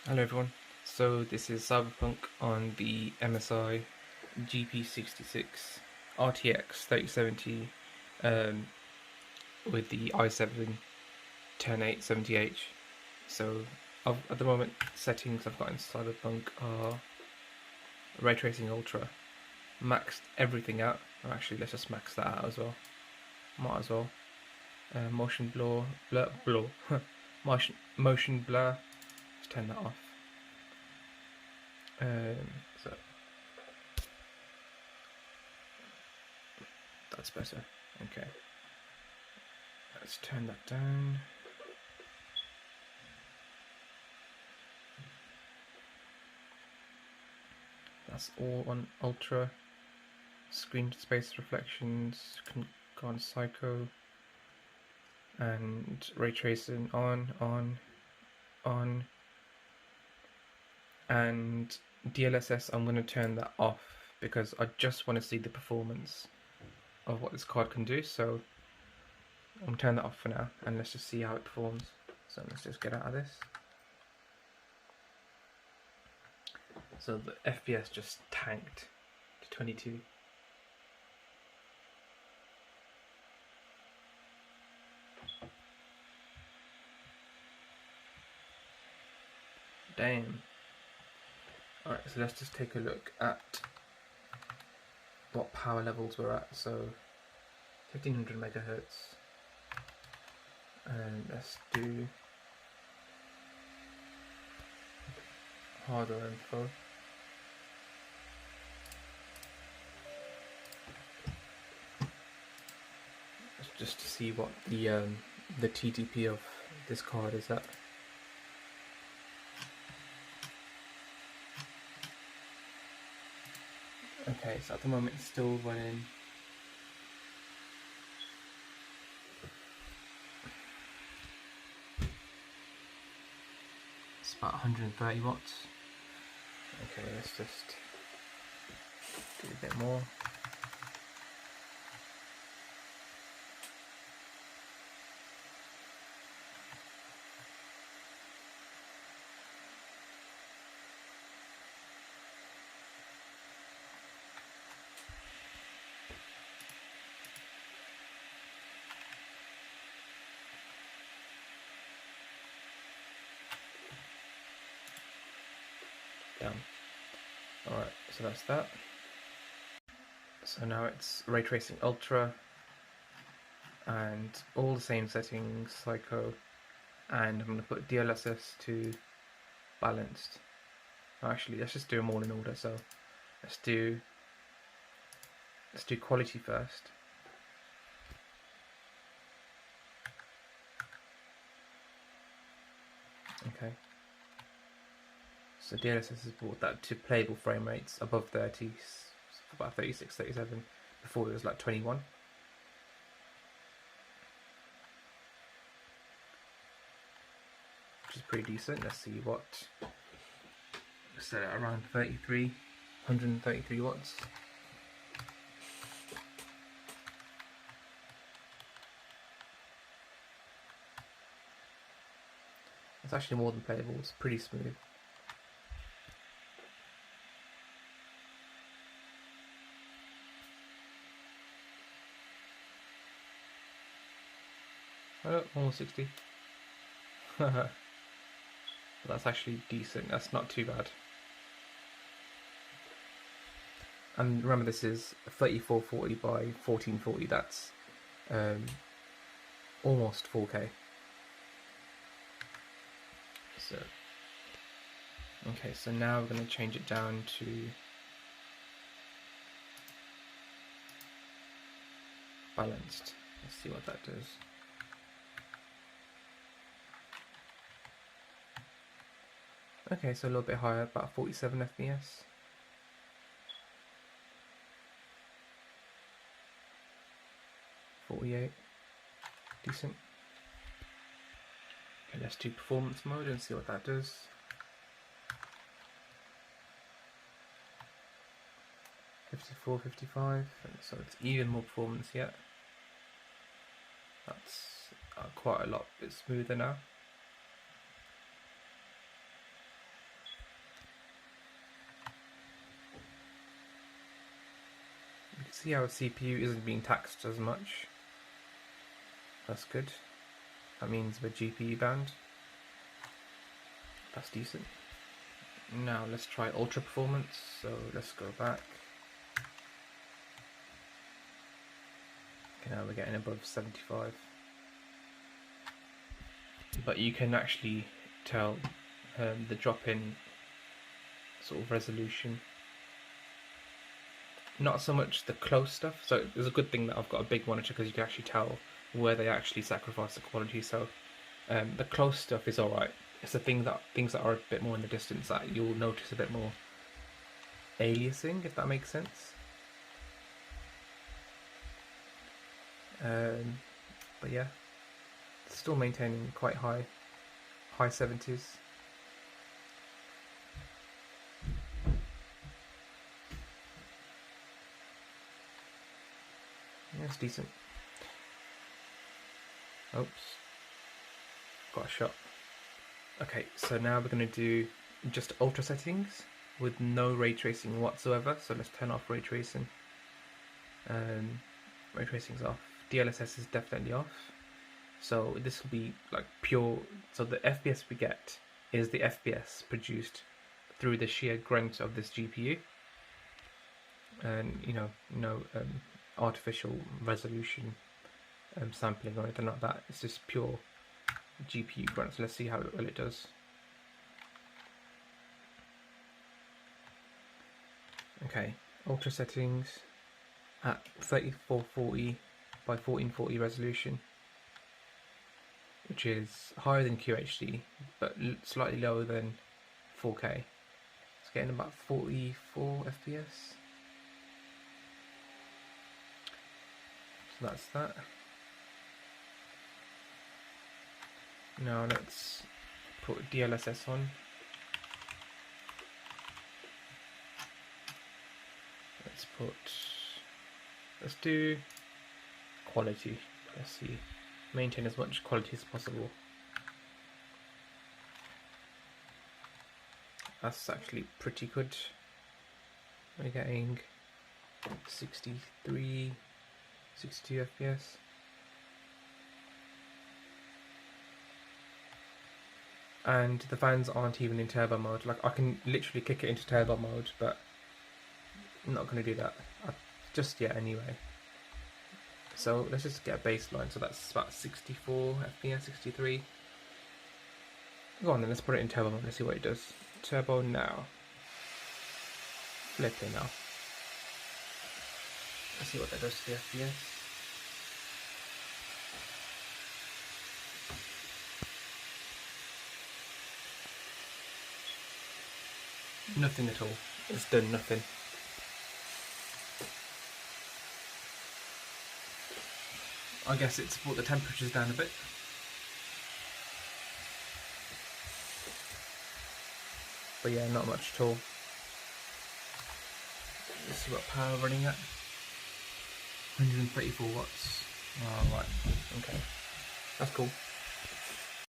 Hello everyone, so this is Cyberpunk on the MSI GP66 RTX 3070 with the i7 10870H. So at the moment, settings I've got in Cyberpunk are Ray Tracing Ultra, maxed everything out. Actually, let's just max that out as well. Might as well. Motion blur, motion blur. Let's turn that off. So that's better. Okay, let's turn that down. That's all on ultra. Screen to space reflections, can go on psycho, and ray tracing on, and DLSS I'm going to turn that off because I just want to see the performance of what this card can do. So I'm going to turn that off for now, and let's just see how it performs. So let's just get out of this. So the FPS just tanked to 22. Damn. Alright, so let's just take a look at what power levels we're at. So 1500 megahertz. And let's do hardware info. Just to see what the TDP of this card is at. Okay, so at the moment it's still running it's about 130 watts. Okay, let's just do a bit more. Down. Alright, so that's that. So now it's Ray Tracing Ultra and all the same settings, Psycho, and I'm going to put DLSS to balanced. Actually, let's just do them all in order. So let's do quality first. Okay. So DLSS has brought that to playable frame rates above 30, about 36, 37. Before it was like 21. Which is pretty decent. Let's see what. Set it around 33, 133 watts. It's actually more than playable. It's pretty smooth. Oh, almost 60. That's actually decent. That's not too bad. And remember, this is 3440 by 1440. That's almost 4K. So, okay, so now we're going to change it down to balanced. Let's see what that does. Okay, so a little bit higher, about 47 FPS. Decent. Okay, let's do performance mode and see what that does. $54, $55, so it's even more performance yet. That's quite a lot bit smoother now. see our CPU isn't being taxed as much. That's good. That means we're GPU bound. That's decent. Now let's try ultra performance. So let's go back. Okay, now we're getting above 75. But you can actually tell the drop in sort of resolution. Not so much the close stuff. So it's a good thing that I've got a big monitor because you can actually tell where they actually sacrifice the quality. So the close stuff is alright. It's the things that are a bit more in the distance that you'll notice a bit more aliasing, if that makes sense. But yeah, still maintaining quite high 70s. Yeah, it's decent. Oops, got a shot. Okay, so now we're going to do just ultra settings with no ray tracing whatsoever. So let's turn off ray tracing. Ray tracing's off. DLSS is definitely off. So this will be like pure. So the FPS we get is the FPS produced through the sheer grunt of this GPU, and no artificial resolution sampling or anything like that. It's just pure GPU grunt. So let's see how well it does. Okay, ultra settings at 3440 by 1440 resolution, which is higher than QHD but slightly lower than 4K. It's getting about 44 FPS. So that's that. Now let's put DLSS on. Let's do quality. Let's see, maintain as much quality as possible. That's actually pretty good. We're getting 63, 62 FPS. And the fans aren't even in turbo mode. Like, I can literally kick it into turbo mode, but I'm not going to do that just yet anyway. So let's just get a baseline. So that's about 64 FPS, 63. Go on then, let's put it in turbo mode. Let's see what it does. Turbo now. Flipping now. Let's see what that does to the FPS. Nothing at all. It's done nothing. I guess it's brought the temperatures down a bit. But yeah, not much at all. Let's see what power we're running at. 134 watts. Oh, right. Okay. That's cool.